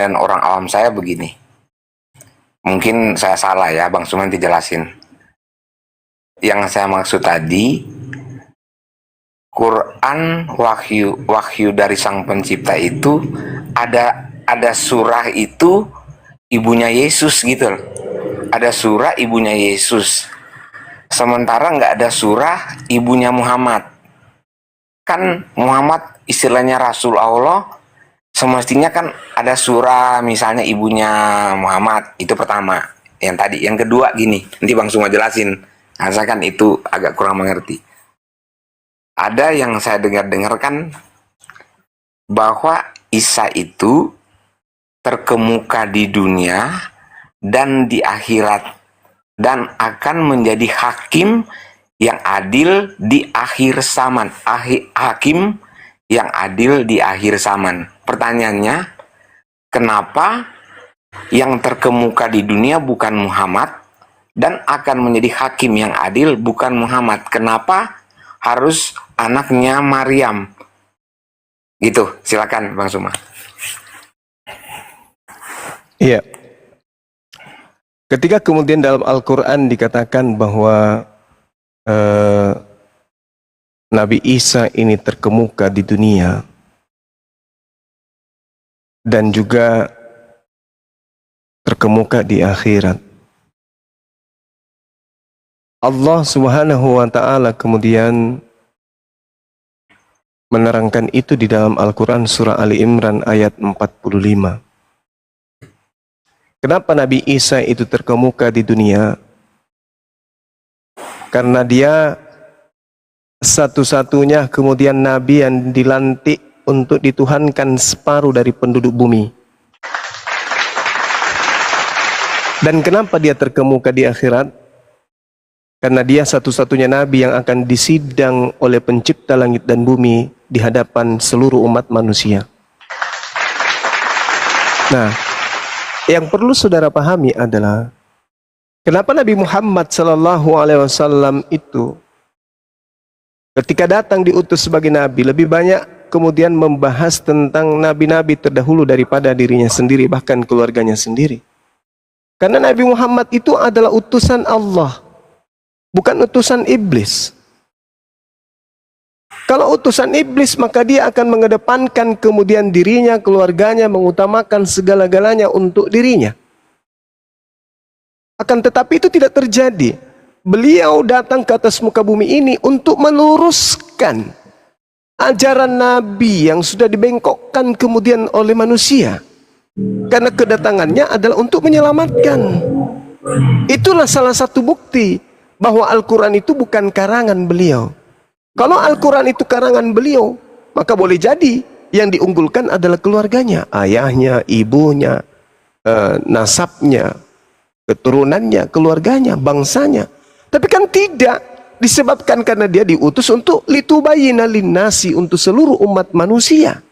dan orang awam saya begini. Mungkin saya salah ya, Bang Suman dijelasin. Yang saya maksud tadi, Quran wahyu dari Sang Pencipta itu ada surah itu ibunya Yesus gitu loh. Ada surah ibunya Yesus. Sementara nggak ada surah ibunya Muhammad. Kan Muhammad istilahnya Rasul Allah, semestinya kan ada surah misalnya ibunya Muhammad, itu pertama. Yang tadi, yang kedua gini, nanti Bang Suma jelasin. Nah, saya kan itu agak kurang mengerti. Ada yang saya dengar kan bahwa Isa itu terkemuka di dunia dan di akhirat dan akan menjadi hakim yang adil di akhir zaman. Hakim yang adil di akhir zaman. Pertanyaannya, kenapa yang terkemuka di dunia bukan Muhammad dan akan menjadi hakim yang adil bukan Muhammad? Kenapa harus anaknya Maryam? Gitu, silakan Bang Suma. Iya. Ketika kemudian dalam Al-Quran dikatakan bahwa Nabi Isa ini terkemuka di dunia dan juga terkemuka di akhirat, Allah Subhanahu wa Ta'ala kemudian menerangkan itu di dalam Al-Quran surah Ali Imran ayat 45. Kenapa Nabi Isa itu terkemuka di dunia? Karena dia satu-satunya kemudian Nabi yang dilantik untuk dituhankan separuh dari penduduk bumi. Dan kenapa dia terkemuka di akhirat? Karena dia satu-satunya Nabi yang akan disidang oleh pencipta langit dan bumi di hadapan seluruh umat manusia. Nah, yang perlu saudara pahami adalah kenapa Nabi Muhammad SAW itu ketika datang diutus sebagai Nabi lebih banyak kemudian membahas tentang Nabi-Nabi terdahulu daripada dirinya sendiri, bahkan keluarganya sendiri. Karena Nabi Muhammad itu adalah utusan Allah, bukan utusan iblis. Kalau utusan iblis maka dia akan mengedepankan kemudian dirinya, keluarganya, mengutamakan segala-galanya untuk dirinya. Akan tetapi itu tidak terjadi. Beliau datang ke atas muka bumi ini untuk meluruskan ajaran Nabi yang sudah dibengkokkan kemudian oleh manusia. Karena kedatangannya adalah untuk menyelamatkan. Itulah salah satu bukti bahwa Al-Quran itu bukan karangan beliau. Kalau Al-Quran itu karangan beliau, maka boleh jadi yang diunggulkan adalah keluarganya, ayahnya, ibunya, nasabnya, keturunannya, keluarganya, bangsanya. Tapi kan tidak, disebabkan karena dia diutus untuk litubayyina linnasi, untuk seluruh umat manusia.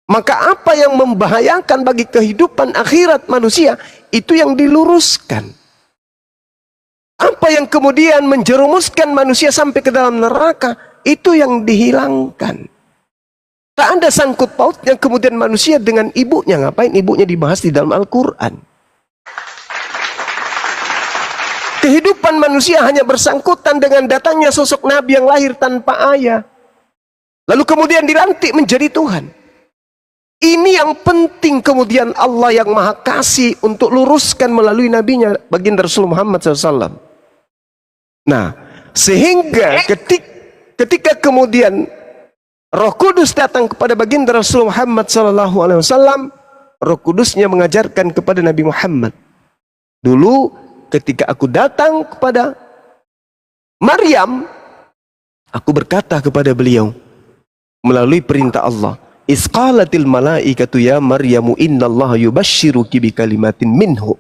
Maka apa yang membahayakan bagi kehidupan akhirat manusia, itu yang diluruskan. Apa yang kemudian menjerumuskan manusia sampai ke dalam neraka, itu yang dihilangkan. Tak ada sangkut pautnya kemudian manusia dengan ibunya. Ngapain ibunya dibahas di dalam Al-Quran? Kehidupan manusia hanya bersangkutan dengan datangnya sosok Nabi yang lahir tanpa ayah, lalu kemudian dilantik menjadi Tuhan. Ini yang penting kemudian Allah yang Maha Kasih untuk luruskan melalui nabinya baginda Rasul Muhammad SAW. Nah, sehingga ketika kemudian Roh Kudus datang kepada baginda Rasul Muhammad SAW, Roh Kudusnya mengajarkan kepada Nabi Muhammad, dulu ketika aku datang kepada Maryam, aku berkata kepada beliau melalui perintah Allah, Isqalatil malaikatu ya Maryamu innallaha yubashshiruki bikalimatin minhu.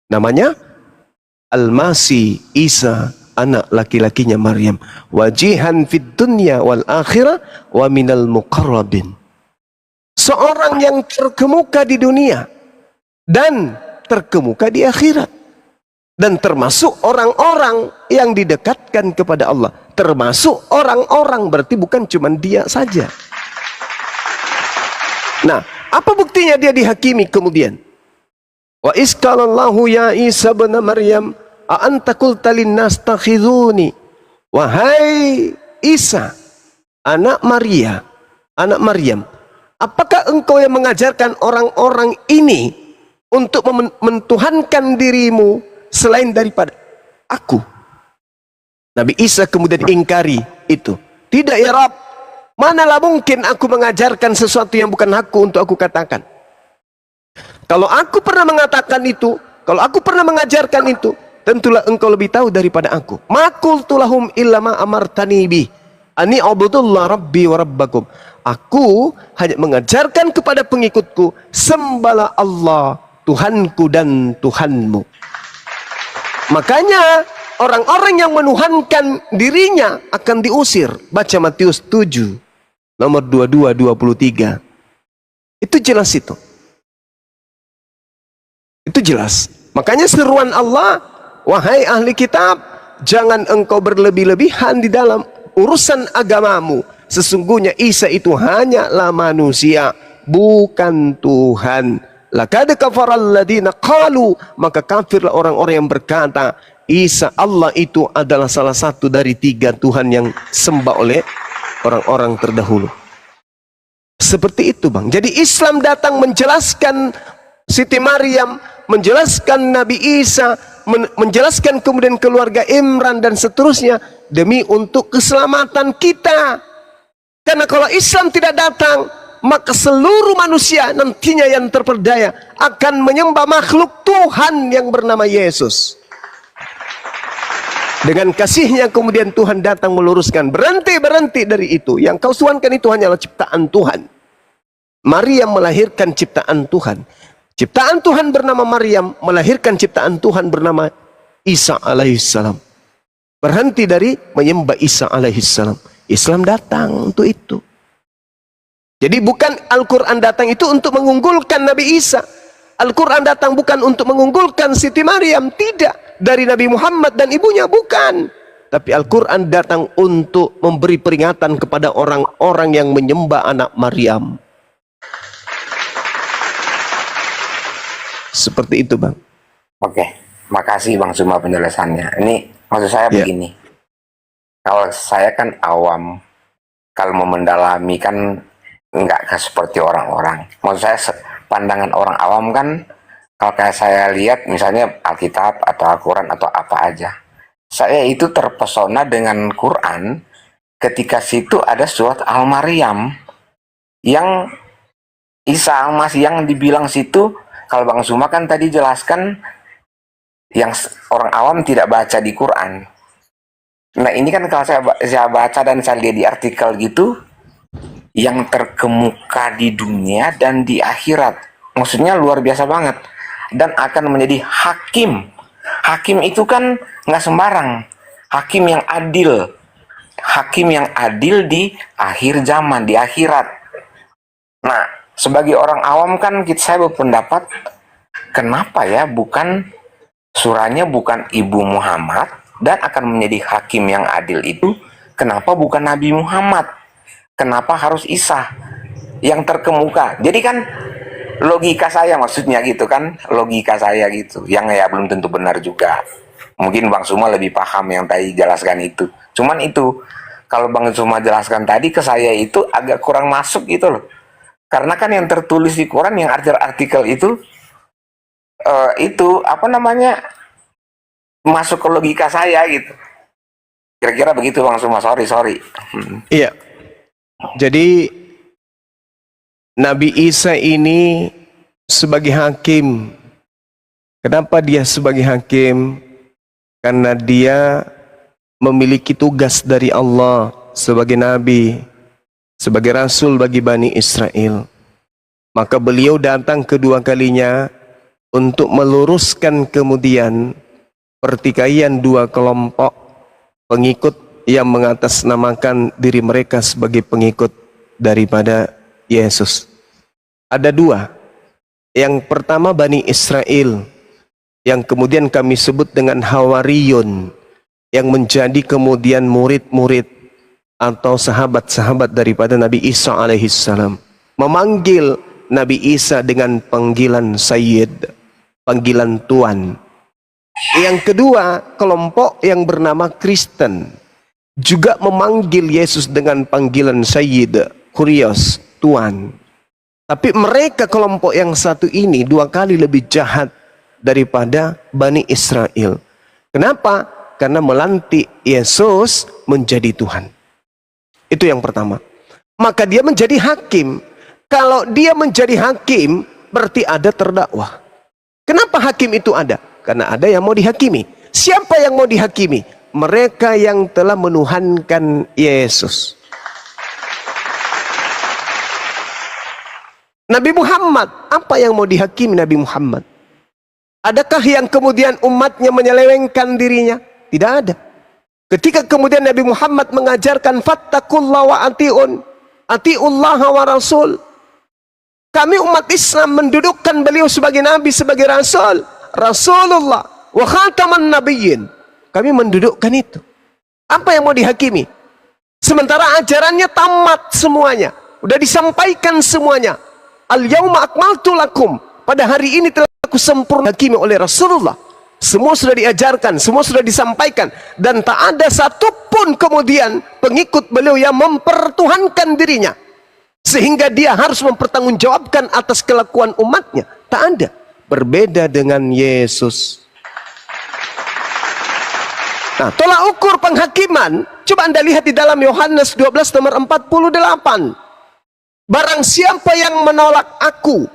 Namanya Al-Masih Isa, anak laki-lakinya Maryam. Wajihan fid dunya wal akhirah wa minal muqarrabin. Seorang yang terkemuka di dunia dan terkemuka di akhirat. Dan termasuk orang-orang yang didekatkan kepada Allah. Termasuk orang-orang, berarti bukan cuma dia saja. Nah, Apa buktinya dia dihakimi kemudian? Wa isqalallahu ya Isa bin Maryam a anta qulta linnas takhizuni. Wahai Isa, anak Maryam, apakah engkau yang mengajarkan orang-orang ini untuk mentuhankan dirimu selain daripada aku? Nabi Isa kemudian ingkari itu. Tidak ya Rabb, manalah mungkin aku mengajarkan sesuatu yang bukan hakku untuk aku katakan. Kalau aku pernah mengatakan itu, kalau aku pernah mengajarkan itu, tentulah engkau lebih tahu daripada aku. Ma qultu lahum illa ma amartani bi ani abudullah rabbi wa rabbakum. Aku hanya mengajarkan kepada pengikutku, sembahlah Allah, Tuhanku dan Tuhanmu. Makanya orang-orang yang menuhankan dirinya akan diusir. Baca Matius 7 nomor 22-23. Itu jelas itu. Itu jelas. Makanya seruan Allah, wahai ahli kitab, jangan engkau berlebih-lebihan di dalam urusan agamamu. Sesungguhnya Isa itu hanyalah manusia, bukan Tuhan. Laqad kafaral ladina qalu, maka kafirlah orang-orang yang berkata Isa Allah itu adalah salah satu dari 3 Tuhan yang sembah oleh orang-orang terdahulu. Seperti itu bang. Jadi Islam datang menjelaskan Siti Maryam, menjelaskan Nabi Isa, menjelaskan kemudian keluarga Imran dan seterusnya demi untuk keselamatan kita. Karena kalau Islam tidak datang, maka seluruh manusia nantinya yang terperdaya akan menyembah makhluk Tuhan yang bernama Yesus. Dengan kasihnya kemudian Tuhan datang meluruskan, berhenti dari itu. Yang kau suankan itu hanyalah ciptaan Tuhan. Maryam melahirkan ciptaan Tuhan. Ciptaan Tuhan bernama Maryam melahirkan ciptaan Tuhan bernama Isa alaihissalam. Berhenti dari menyembah Isa alaihissalam. Islam datang untuk itu. Jadi bukan Al-Quran datang itu untuk mengunggulkan Nabi Isa. Al-Quran datang bukan untuk mengunggulkan Siti Maryam. Tidak. Dari Nabi Muhammad dan ibunya, bukan. Tapi Al-Quran datang untuk memberi peringatan kepada orang-orang yang menyembah anak Maryam. Seperti itu bang. Oke, makasih Bang Suma penjelasannya. Ini maksud saya begini. Kalau saya kan awam, kalau mau mendalami kan nggak seperti orang-orang. Maksud saya pandangan orang awam kan, kalau kayak saya lihat misalnya Alkitab atau Al-Quran atau apa aja, saya itu terpesona dengan Quran ketika situ ada surat Al-Maryam yang Isa Al-Masih yang dibilang situ. Kalau Bang Suma kan tadi jelaskan yang orang awam tidak baca di Quran. Nah ini kan kalau saya baca dan saya lihat di artikel gitu, yang terkemuka di dunia dan di akhirat. Maksudnya luar biasa banget. Dan akan menjadi hakim. Hakim itu kan nggak sembarang. Hakim yang adil. Hakim yang adil di akhir zaman, di akhirat. Nah, sebagai orang awam kan saya berpendapat, kenapa ya surahnya bukan Ibu Muhammad dan akan menjadi hakim yang adil itu, kenapa bukan Nabi Muhammad? Kenapa harus Isa yang terkemuka? Jadi kan logika saya maksudnya gitu kan, logika saya gitu, yang ya belum tentu benar juga. Mungkin Bang Suma lebih paham yang tadi jelaskan itu. Cuman itu, kalau Bang Suma jelaskan tadi ke saya itu agak kurang masuk gitu loh. Karena kan yang tertulis di Quran, yang artikel itu apa namanya, masuk ke logika saya gitu. Kira-kira begitu Bang Suma, sorry. Iya. Jadi Nabi Isa ini sebagai hakim. Kenapa dia sebagai hakim? Karena dia memiliki tugas dari Allah sebagai nabi, sebagai rasul bagi Bani Israel. Maka beliau datang kedua kalinya untuk meluruskan kemudian pertikaian 2 kelompok pengikut yang mengatasnamakan diri mereka sebagai pengikut daripada Yesus. Ada 2. Yang pertama Bani Israel, yang kemudian kami sebut dengan Hawariyun, yang menjadi kemudian murid-murid atau sahabat-sahabat daripada Nabi Isa alaihissalam, memanggil Nabi Isa dengan panggilan Sayyid, panggilan Tuan. Yang kedua, kelompok yang bernama Kristen juga memanggil Yesus dengan panggilan Sayyid, Kurios, Tuan. Tapi mereka kelompok yang satu ini 2 kali lebih jahat daripada Bani Israel. Kenapa? Karena melantik Yesus menjadi Tuhan. Itu yang pertama. Maka dia menjadi hakim. Kalau dia menjadi hakim, berarti ada terdakwa. Kenapa hakim itu ada? Karena ada yang mau dihakimi. Siapa yang mau dihakimi? Mereka yang telah menuhankan Yesus. Nabi Muhammad, apa yang mau dihakimi Nabi Muhammad? Adakah yang kemudian umatnya menyelewengkan dirinya? Tidak ada. Ketika kemudian Nabi Muhammad mengajarkan fattakullah wa ati'un, ati'ullah wa rasul. Kami umat Islam mendudukkan beliau sebagai Nabi, sebagai Rasul. Rasulullah wa khataman nabiyyin. Kami mendudukkan itu. Apa yang mau dihakimi? Sementara ajarannya tamat semuanya. Sudah disampaikan semuanya. Al-yawma akmaltu lakum. Pada hari ini telah aku sempurna hakimi oleh Rasulullah. Semua sudah diajarkan, semua sudah disampaikan. Dan tak ada satupun kemudian pengikut beliau yang mempertuhankan dirinya. Sehingga dia harus mempertanggungjawabkan atas kelakuan umatnya. Tak ada. Berbeda dengan Yesus. Nah, tolak ukur penghakiman. Coba Anda lihat di dalam Yohanes 12 nomor 48. Barang siapa yang menolak aku,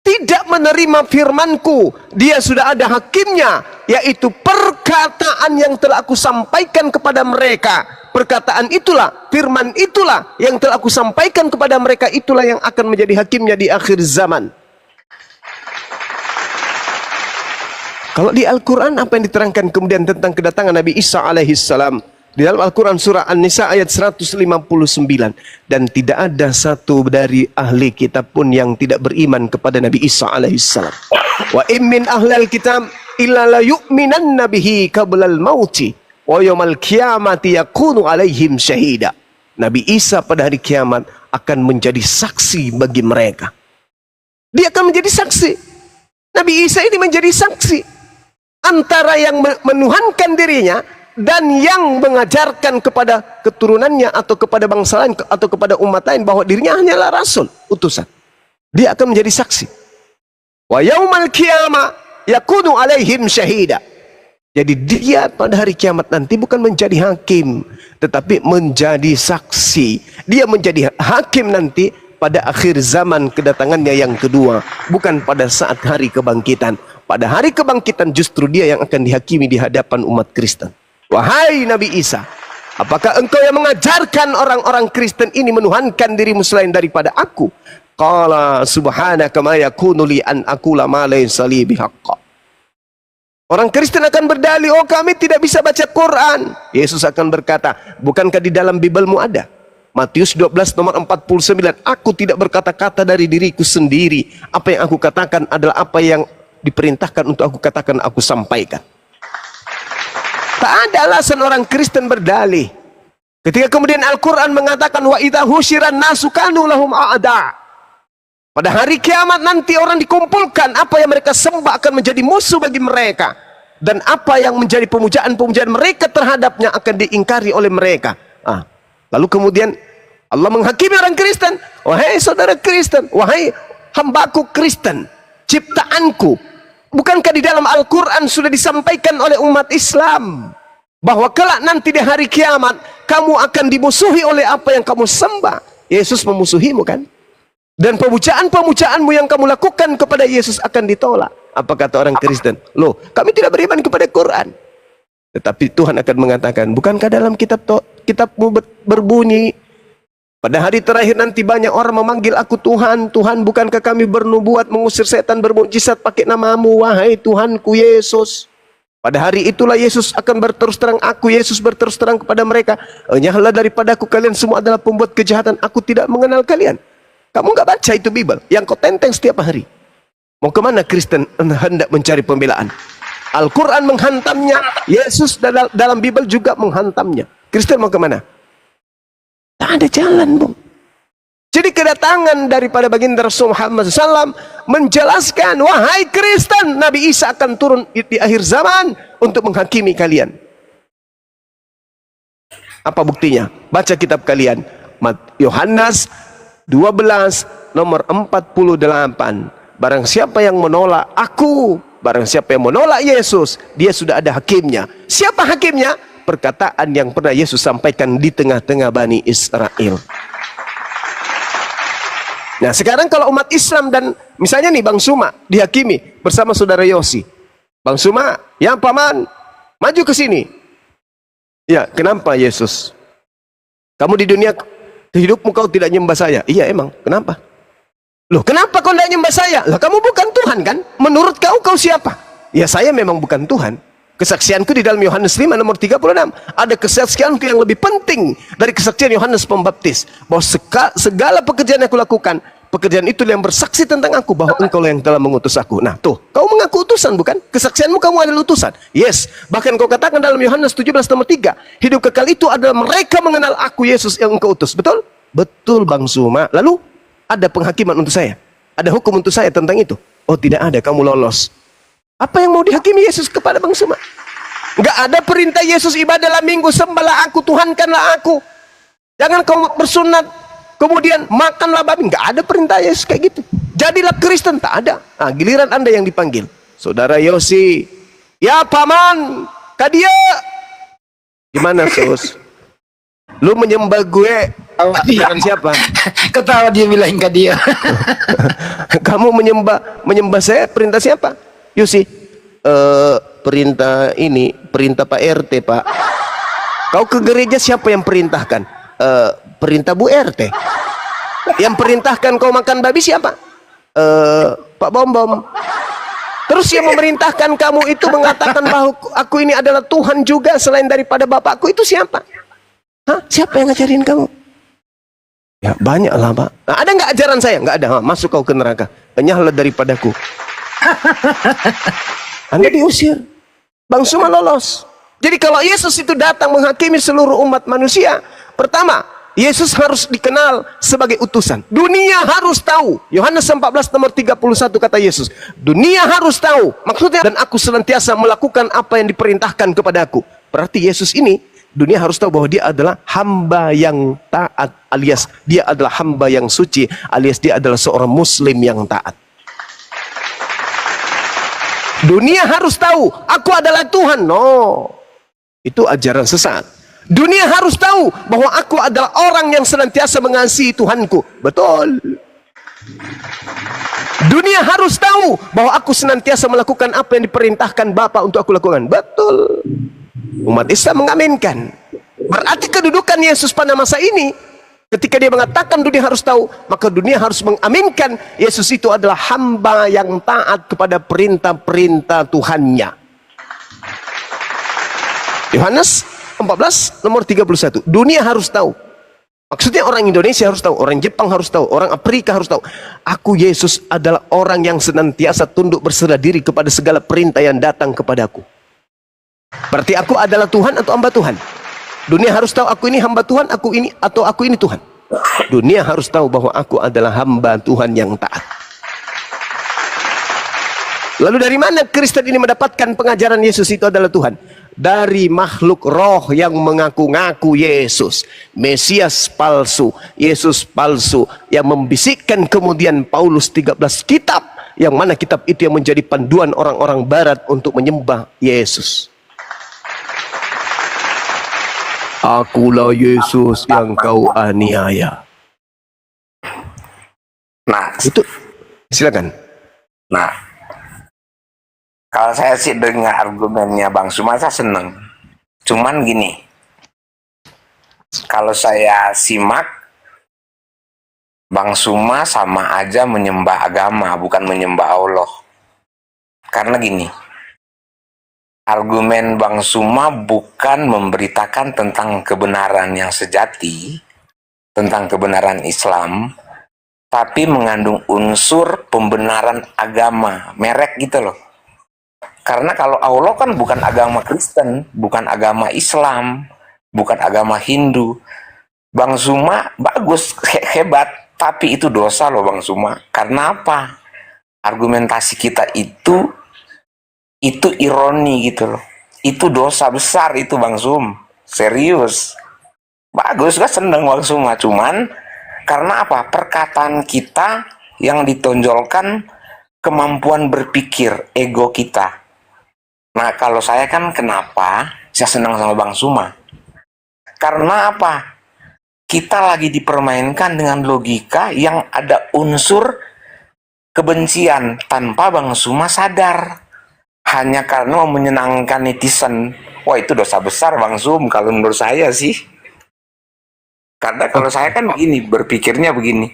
tidak menerima firmanku, dia sudah ada hakimnya, yaitu perkataan yang telah aku sampaikan kepada mereka. Perkataan itulah, firman itulah yang telah aku sampaikan kepada mereka, itulah yang akan menjadi hakimnya di akhir zaman. Kalau di Al-Quran apa yang diterangkan kemudian tentang kedatangan Nabi Isa alaihissalam? Di dalam Al-Quran surah An-Nisa ayat 159. Dan tidak ada satu dari ahli kitab pun yang tidak beriman kepada Nabi Isa alaihissalam. Wa immin ahlal kitab illa la yu'minanna bihi qablal mauti wa yawmal qiyamati yakunu alaihim syahida. Nabi Isa pada hari kiamat akan menjadi saksi bagi mereka. Dia akan menjadi saksi. Nabi Isa ini menjadi saksi antara yang menuhankan dirinya dan yang mengajarkan kepada keturunannya atau kepada bangsa lain atau kepada umat lain bahwa dirinya hanyalah rasul, utusan. Dia akan menjadi saksi. Wa yaumal qiyamah yakunu alaihim syahida. Jadi dia pada hari kiamat nanti bukan menjadi hakim, tetapi menjadi saksi. Dia menjadi hakim nanti pada akhir zaman kedatangannya yang kedua, bukan pada saat hari kebangkitan. Pada hari kebangkitan justru dia yang akan dihakimi di hadapan umat Kristen. Wahai Nabi Isa, apakah engkau yang mengajarkan orang-orang Kristen ini menuhankan dirimu selain daripada aku? Qala subhanaka ma yakunu li an aqula ma laysa li bihaqqa. Orang Kristen akan berdalih, oh kami tidak bisa baca Quran. Yesus akan berkata, bukankah di dalam Bibelmu ada? Matius 12 nomor 49, aku tidak berkata-kata dari diriku sendiri. Apa yang aku katakan adalah apa yang diperintahkan untuk aku katakan, aku sampaikan. Tak ada alasan orang Kristen berdalih. Ketika kemudian Al-Quran mengatakan, wa idza husyiran nasu kanu lahum a'da. Pada hari kiamat nanti orang dikumpulkan, apa yang mereka sembah akan menjadi musuh bagi mereka. Dan apa yang menjadi pemujaan-pemujaan mereka terhadapnya akan diingkari oleh mereka. Lalu kemudian Allah menghakimi orang Kristen. Wahai saudara Kristen, wahai hambaku Kristen, ciptaanku. Bukankah di dalam Al-Quran sudah disampaikan oleh umat Islam bahwa kelak nanti di hari kiamat kamu akan dimusuhi oleh apa yang kamu sembah. Yesus memusuhimu kan? Dan pemujaan-pemujaanmu yang kamu lakukan kepada Yesus akan ditolak. Apa kata orang Kristen? Loh, kami tidak beriman kepada Quran. Tetapi Tuhan akan mengatakan, bukankah dalam kitabmu berbunyi, pada hari terakhir nanti banyak orang memanggil aku Tuhan, Tuhan, bukankah kami bernubuat mengusir setan, bermukjizat pakai namamu, wahai Tuhanku Yesus. Pada hari itulah Yesus akan berterus terang, Yesus berterus terang kepada mereka, enyahlah daripadaku, kalian semua adalah pembuat kejahatan, aku tidak mengenal kalian. Kamu nggak baca itu Bible yang kau tenteng setiap hari? Mau kemana Kristen hendak mencari pembelaan? Al-Quran menghantamnya, Yesus dalam Bible juga menghantamnya. Kristen mau kemana? Tak ada jalan, Bung. Jadi kedatangan daripada baginda Rasul Muhammad SAW menjelaskan, wahai Kristen, Nabi Isa akan turun di akhir zaman untuk menghakimi kalian. Apa buktinya? Baca kitab kalian. Yohanes 12 nomor 48. Barang siapa yang menolak aku, barang siapa yang menolak Yesus, dia sudah ada hakimnya. Siapa hakimnya? Perkataan yang pernah Yesus sampaikan di tengah-tengah Bani Israel. Nah sekarang kalau umat Islam dan misalnya nih Bang Suma dihakimi bersama saudara Yosi. Bang Suma, ya paman, maju ke sini. Ya, kenapa Yesus? Kamu di dunia hidupmu kau tidak nyembah saya. Iya emang, kenapa? Loh kenapa kau tidak nyembah saya? Lah kamu bukan Tuhan kan? Menurut kau siapa? Ya saya memang bukan Tuhan. Kesaksianku di dalam Yohanes 5 nomor 36. Ada kesaksianku yang lebih penting dari kesaksian Yohanes Pembaptis. Bahwa segala pekerjaan yang aku lakukan, pekerjaan itu yang bersaksi tentang aku, bahwa engkau yang telah mengutus aku. Nah tuh, kau mengaku utusan bukan? Kesaksianmu kamu adalah utusan. Yes, bahkan kau katakan dalam Yohanes 17 nomor 3, hidup kekal itu adalah mereka mengenal aku Yesus yang engkau utus. Betul? Betul Bang Suma. Lalu ada penghakiman untuk saya? Ada hukum untuk saya tentang itu? Oh tidak ada, kamu lolos. Apa yang mau dihakimi Yesus kepada Bang Suma? Enggak ada perintah Yesus, ibadahlah minggu, sembahlah aku, Tuhankanlah aku. Jangan kau bersunat, kemudian makanlah babi. Enggak ada perintah Yesus kayak gitu. Jadilah Kristen, tak ada. Nah, giliran Anda yang dipanggil. Saudara Yosi, ya paman, kadia. Gimana sus? Lu menyembah gue dengan siapa? Ketawa dia bilang ke dia. Kamu menyembah saya, perintah siapa? Yosi, perintah ini, perintah Pak RT Pak. Kau ke gereja siapa yang perintahkan? Perintah Bu RT. Yang perintahkan kau makan babi siapa? Pak Bom. Terus yang memerintahkan kamu itu mengatakan bahwa aku ini adalah Tuhan juga selain daripada Bapakku, itu siapa? Hah? Siapa yang ngajarin kamu? Ya banyak lah Pak. Nah, ada nggak ajaran saya? Nggak ada. Masuk kau ke neraka. Enyahlah daripadaku. Anda diusir. Bang Suma lolos. Jadi kalau Yesus itu datang menghakimi seluruh umat manusia, pertama, Yesus harus dikenal sebagai utusan. Dunia harus tahu. Yohanes 14 nomor 31 kata Yesus. Dunia harus tahu. Maksudnya, dan aku senantiasa melakukan apa yang diperintahkan kepadaku. Berarti Yesus ini, dunia harus tahu bahwa dia adalah hamba yang taat, alias dia adalah hamba yang suci, alias dia adalah seorang muslim yang taat. Dunia harus tahu, aku adalah Tuhan. No, itu ajaran sesat. Dunia harus tahu bahwa aku adalah orang yang senantiasa mengasihi Tuhanku. Betul. Dunia harus tahu bahwa aku senantiasa melakukan apa yang diperintahkan Bapa untuk aku lakukan. Betul. Umat Islam mengaminkan. Berarti kedudukan Yesus pada masa ini, ketika dia mengatakan dunia harus tahu, maka dunia harus mengaminkan Yesus itu adalah hamba yang taat kepada perintah-perintah Tuhannya. Yohanes 14 nomor 31. Dunia harus tahu. Maksudnya orang Indonesia harus tahu, orang Jepang harus tahu, orang Afrika harus tahu. Aku Yesus adalah orang yang senantiasa tunduk berserah diri kepada segala perintah yang datang kepadaku. Berarti aku adalah Tuhan atau hamba Tuhan? Dunia harus tahu aku ini hamba Tuhan, aku ini Tuhan. Dunia harus tahu bahwa aku adalah hamba Tuhan yang taat. Lalu dari mana Kristen ini mendapatkan pengajaran Yesus itu adalah Tuhan? Dari makhluk roh yang mengaku-ngaku Yesus, Mesias palsu, Yesus palsu, yang membisikkan kemudian Paulus 13 kitab, yang mana kitab itu yang menjadi panduan orang-orang barat untuk menyembah Yesus. Akulah Yesus yang kau aniaya. Nah, Itu silakan. nah, kalau saya sih dengar argumennya Bang Suma, saya seneng. Cuman gini, kalau saya simak, Bang Suma sama aja menyembah agama, bukan menyembah Allah. Karena gini, argumen Bang Suma bukan memberitakan tentang kebenaran yang sejati, tentang kebenaran Islam, tapi mengandung unsur pembenaran agama, merek gitu loh. Karena kalau Allah kan bukan agama Kristen, bukan agama Islam, bukan agama Hindu. Bang Suma bagus, hebat. Tapi itu dosa loh Bang Suma. Karena apa? Argumentasi kita itu ironi gitu loh. Itu dosa besar itu Bang Sum. Serius. Bagus kan, seneng Bang Suma. Cuman karena apa? Perkataan kita yang ditonjolkan kemampuan berpikir, ego kita. Nah kalau saya kan kenapa saya senang sama Bang Suma? Karena apa? Kita lagi dipermainkan dengan logika yang ada unsur kebencian tanpa Bang Suma sadar. Hanya karena mau menyenangkan netizen. Wah itu dosa besar Bang Sum kalau menurut saya sih. Karena kalau saya kan berpikirnya begini.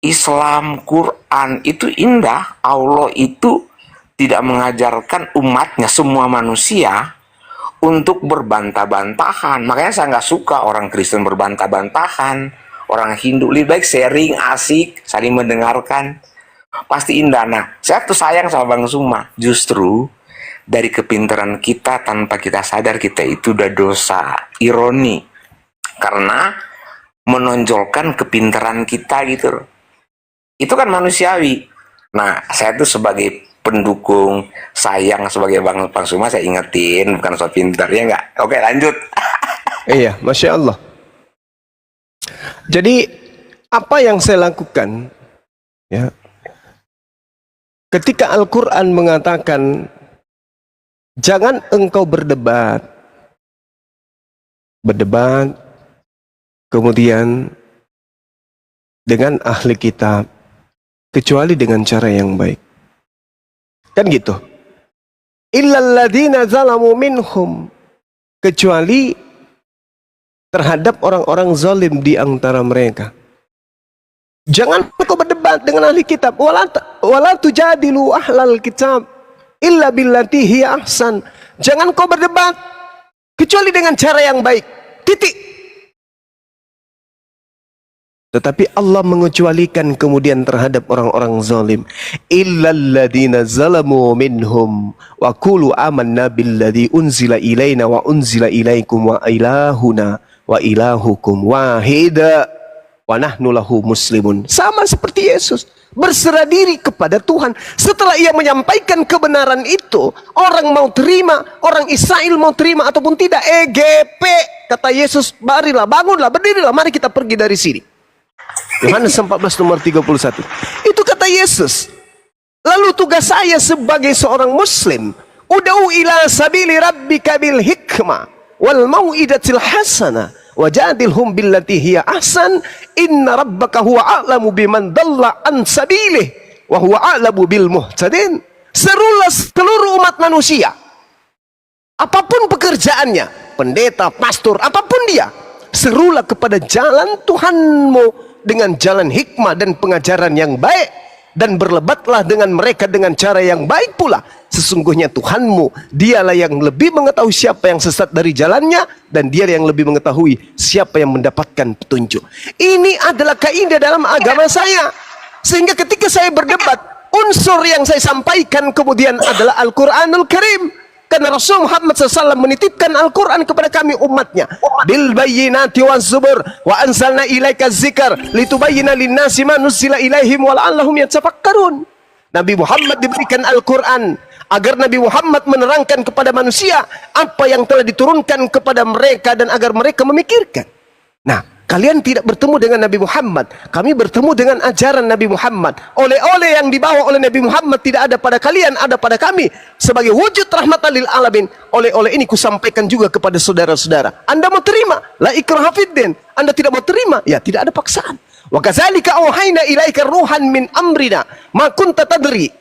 Islam, Quran itu indah. Allah itu tidak mengajarkan umatnya, semua manusia, untuk berbantah-bantahan. Makanya saya nggak suka orang Kristen berbantah-bantahan. Orang Hindu lebih baik sharing, asik, saling mendengarkan. Pasti indah. Nah, saya tuh sayang sama Bang Suma. Justru dari kepintaran kita tanpa kita sadar kita itu udah dosa. Ironi. Karena menonjolkan kepintaran kita gitu. Itu kan manusiawi. Nah, saya tuh sebagai pendukung, sayang sebagai Bang Suma, saya ingetin, bukan soal pintar, ya nggak? Oke, lanjut. Iya, Masya Allah. Jadi, apa yang saya lakukan, ya, ketika Al-Quran mengatakan, jangan engkau berdebat, kemudian dengan ahli kitab, kecuali dengan cara yang baik. Kan gitu. Illal ladzina zalamu minhum, kecuali terhadap orang-orang zalim di antara mereka. Jangan kau berdebat dengan ahli kitab. Wala tujadilu ahlal kitab illa billati hiya ahsan. Jangan kau berdebat kecuali dengan cara yang baik. Titik. Tetapi Allah mengecualikan kemudian terhadap orang-orang zalim. Illal ladzina zalamu minhum wa qulu amanna billadzi unzila ilaina wa unzila ilaikum wa ilahuna wa ilahukum wahida wa nahnu lahu muslimun. Sama seperti Yesus berserah diri kepada Tuhan. Setelah ia menyampaikan kebenaran itu, orang mau terima, orang Israel mau terima ataupun tidak, EGP, kata Yesus, marilah, bangunlah, berdirilah, mari kita pergi dari sini. Yohanes 14 nomor 31. Itu kata Yesus. Lalu tugas saya sebagai seorang muslim, ud'u ila sabili rabbika bil hikmah wal mau'idatil hasanah wajadilhum billati hiya ahsan inna rabbaka huwa a'lamu biman dalla an sabilih wa huwa a'lamu bil muhtadin. Serulah seluruh umat manusia, apapun pekerjaannya, pendeta, pastor, apapun dia, serulah kepada jalan Tuhanmu dengan jalan hikmah dan pengajaran yang baik, dan berlebatlah dengan mereka dengan cara yang baik pula. Sesungguhnya Tuhanmu, dialah yang lebih mengetahui siapa yang sesat dari jalannya, dan dia yang lebih mengetahui siapa yang mendapatkan petunjuk. Ini adalah kaidah dalam agama saya. Sehingga ketika saya berdebat, unsur yang saya sampaikan kemudian adalah Al-Quranul Karim. Karena Rasul Muhammad SAW menitipkan Al-Quran kepada kami umatnya. Bil bayyinati waz zubur wa anzalna ilaika dzikr litubayyana lin-nasi ma nuzila ilaihim wa la'allahum yatafakkarun. Nabi Muhammad diberikan Al-Quran agar Nabi Muhammad menerangkan kepada manusia apa yang telah diturunkan kepada mereka dan agar mereka memikirkan. Nah, kalian tidak bertemu dengan Nabi Muhammad, kami bertemu dengan ajaran Nabi Muhammad. Oleh-oleh yang dibawa oleh Nabi Muhammad tidak ada pada kalian, ada pada kami. Sebagai wujud rahmatan lil alamin, oleh-oleh ini kusampaikan juga kepada saudara-saudara. Anda mau terima? La ikraha fiddin. Anda tidak mau terima? Ya, tidak ada paksaan. Wa kadzalika auhayna ilaika ruhan min amrina ma kunta tadri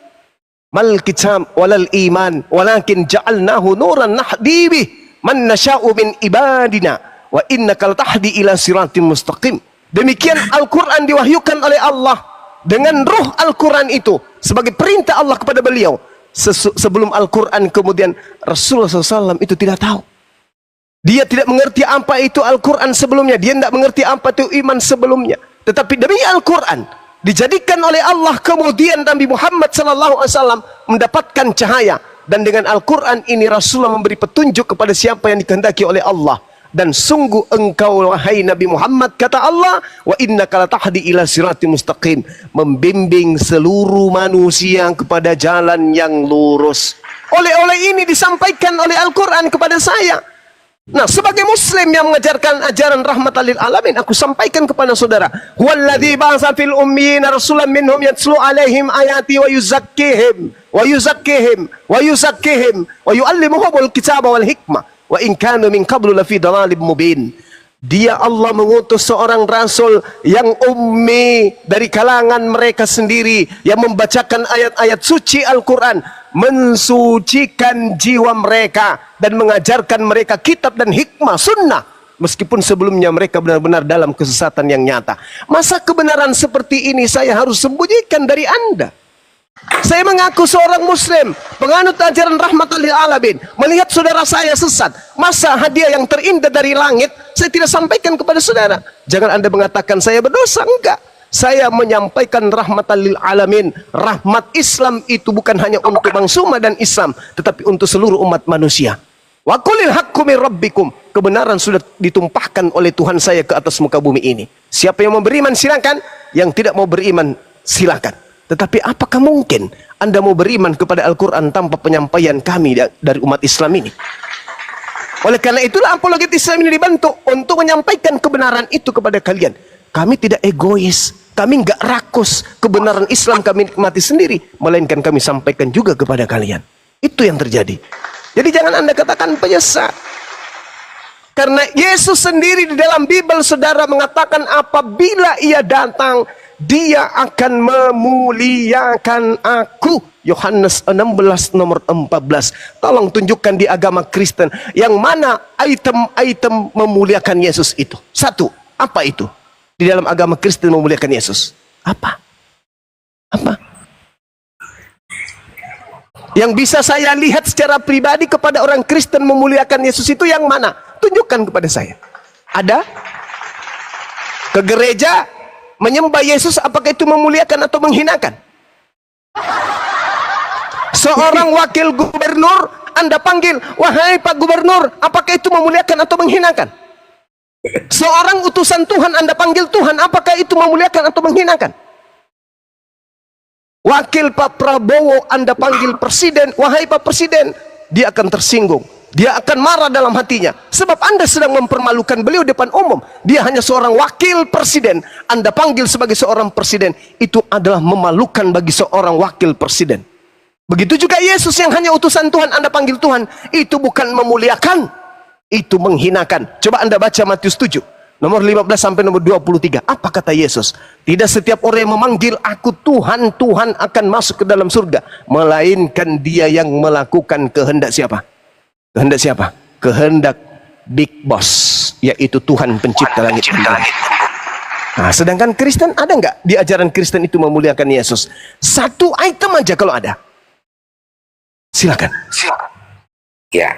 mal kitab walal iman walakin ja'alnahu nuran nahdi bih man nasha'u min ibadina wa innaka latahdi ila siratim mustaqim. Demikian Al-Quran diwahyukan oleh Allah dengan ruh Al-Quran itu sebagai perintah Allah kepada beliau. Sebelum Al-Quran kemudian Rasulullah SAW itu tidak tahu. Dia tidak mengerti apa itu Al-Quran sebelumnya. Dia tidak mengerti apa itu iman sebelumnya. Tetapi demi Al-Quran dijadikan oleh Allah kemudian Nabi Muhammad SAW mendapatkan cahaya. Dan dengan Al-Quran ini Rasulullah memberi petunjuk kepada siapa yang dikehendaki oleh Allah. Dan sungguh engkau wahai Nabi Muhammad, kata Allah, wa innaka latahdi ila siratim mustaqim, membimbing seluruh manusia kepada jalan yang lurus. Oleh ini disampaikan oleh Al-Quran kepada saya. Nah, sebagai muslim yang mengajarkan ajaran rahmatan lil alamin, aku sampaikan kepada saudara, huwallazi ba'atsa fil ummiyina rasulan minhum yatslu alaihim ayati wa yuzakkihim wa yuallimuhumul kitaba wal hikmah wa in kanu min qablu lafi dhalalin mubin. Dia Allah mengutus seorang rasul yang ummi dari kalangan mereka sendiri, yang membacakan ayat-ayat suci Al-Quran, mensucikan jiwa mereka dan mengajarkan mereka kitab dan hikmah sunnah, meskipun sebelumnya mereka benar-benar dalam kesesatan yang nyata. Masa kebenaran seperti ini saya harus sembunyikan dari Anda? Saya mengaku seorang muslim, penganut ajaran rahmatan lil alamin, melihat saudara saya sesat, masa hadiah yang terindah dari langit saya tidak sampaikan kepada saudara? Jangan Anda mengatakan saya berdosa. Enggak, saya menyampaikan rahmatan lil alamin. Rahmat Islam itu bukan hanya untuk bangsa dan Islam, tetapi untuk seluruh umat manusia. Wa qulil haqqu min rabbikum, kebenaran sudah ditumpahkan oleh Tuhan saya ke atas muka bumi ini. Siapa yang mau beriman silakan, yang tidak mau beriman silakan. Tetapi apakah mungkin Anda mau beriman kepada Al-Quran tanpa penyampaian kami dari umat Islam ini? Oleh karena itulah apologet Islam ini dibentuk untuk menyampaikan kebenaran itu kepada kalian. Kami tidak egois, kami nggak rakus. Kebenaran Islam kami nikmati sendiri, melainkan kami sampaikan juga kepada kalian. Itu yang terjadi. Jadi jangan Anda katakan penyesat. Karena Yesus sendiri di dalam Bible saudara mengatakan apabila ia datang, dia akan memuliakan aku. Yohanes 16 nomor 14. Tolong tunjukkan di agama Kristen yang mana item-item memuliakan Yesus itu. Satu, apa itu? Di dalam agama Kristen memuliakan Yesus. Apa? Apa? Yang bisa saya lihat secara pribadi kepada orang Kristen memuliakan Yesus itu yang mana? Tunjukkan kepada saya. Ada? Ke gereja menyembah Yesus, apakah itu memuliakan atau menghinakan? Seorang wakil gubernur Anda panggil, wahai Pak Gubernur, apakah itu memuliakan atau menghinakan? Seorang utusan Tuhan Anda panggil Tuhan, apakah itu memuliakan atau menghinakan? Wakil Pak Prabowo Anda panggil Presiden, wahai Pak Presiden, dia akan tersinggung. Dia akan marah dalam hatinya. Sebab Anda sedang mempermalukan beliau depan umum. Dia hanya seorang wakil presiden. Anda panggil sebagai seorang presiden. Itu adalah memalukan bagi seorang wakil presiden. Begitu juga Yesus yang hanya utusan Tuhan Anda panggil Tuhan. Itu bukan memuliakan. Itu menghinakan. Coba Anda baca Matius 7. Nomor 15 sampai nomor 23. Apa kata Yesus? Tidak setiap orang yang memanggil aku Tuhan, Tuhan akan masuk ke dalam surga. Melainkan dia yang melakukan kehendak siapa? Kehendak siapa? Kehendak Big Boss, yaitu Tuhan pencipta langit dan bumi. Nah, sedangkan Kristen ada nggak di ajaran Kristen itu memuliakan Yesus? Satu item aja kalau ada. Silakan. Ya.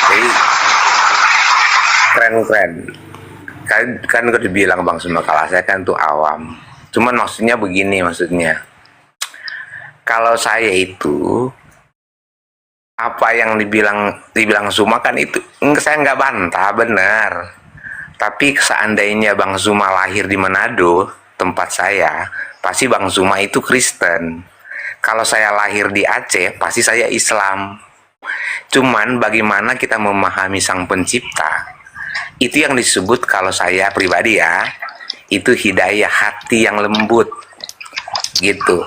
Jadi keren-keren. Kan udah dibilang Bang Sumakala, saya kan tuh awam. Cuman maksudnya begini, maksudnya. Kalau saya itu apa yang dibilang Suma kan itu saya nggak bantah, benar. Tapi seandainya Bang Suma lahir di Manado, tempat saya, pasti Bang Suma itu Kristen. Kalau saya lahir di Aceh, pasti saya Islam. Cuman bagaimana kita memahami Sang Pencipta, itu yang disebut kalau saya pribadi ya, itu hidayah hati yang lembut gitu.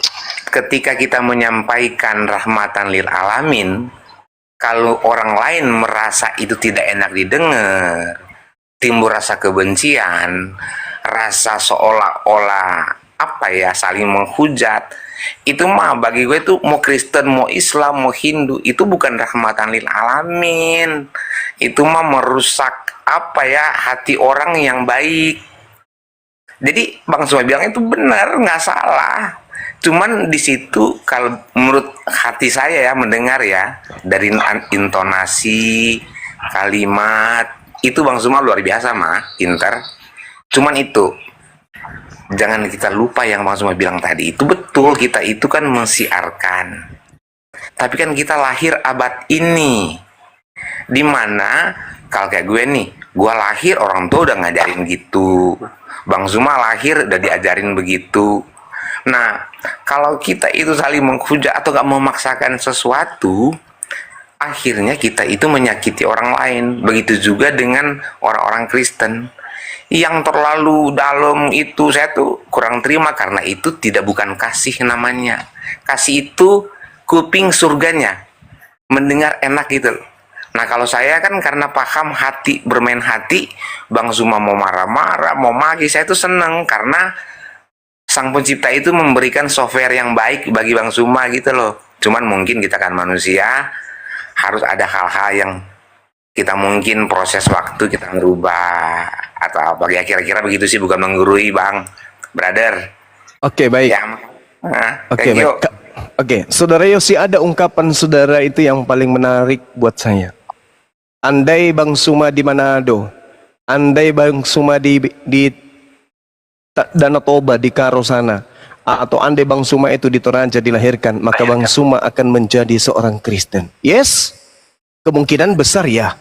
Ketika kita menyampaikan rahmatan lil alamin, kalau orang lain merasa itu tidak enak didengar, timbul rasa kebencian, rasa seolah-olah apa ya, saling menghujat, itu mah bagi gue itu mau Kristen, mau Islam, mau Hindu, itu bukan rahmatan lil alamin. Itu mah merusak apa ya, hati orang yang baik. Jadi Bang Suma bilang itu benar, nggak salah. Cuman di situ kalau menurut hati saya ya, mendengar ya, dari intonasi kalimat itu Bang Suma luar biasa mah, pintar. Cuman itu jangan kita lupa yang Bang Suma bilang tadi, itu betul, kita itu kan mensiarkan. Tapi kan kita lahir abad ini. Dimana kalau kayak gue nih, gue lahir orang tua udah ngajarin gitu, Bang Zuma lahir udah diajarin begitu. Nah, kalau kita itu saling menghujat atau gak memaksakan sesuatu, akhirnya kita itu menyakiti orang lain. Begitu juga dengan orang-orang Kristen yang terlalu dalam itu, saya tuh kurang terima, karena itu bukan kasih namanya. Kasih itu kuping surganya, mendengar enak gitu. Nah, kalau saya kan karena paham hati, bermain hati, Bang Zuma mau marah-marah, mau maki, saya tuh seneng karena Sang Pencipta itu memberikan software yang baik bagi Bang Zuma gitu loh. Cuman mungkin kita kan manusia, harus ada hal-hal yang kita mungkin proses waktu kita merubah atau apa, ya kira-kira begitu sih, bukan menggurui Bang, brother. Oke, baik. Ya, Oke, thank you. baik. Oke, Saudara Yosi, ada ungkapan saudara itu yang paling menarik buat saya. Andai Bang Suma di Manado, andai Bang Suma di Danau Toba, di Karo sana, atau andai Bang Suma itu di Toraja dilahirkan, maka Bang Suma akan menjadi seorang Kristen. Yes, kemungkinan besar ya.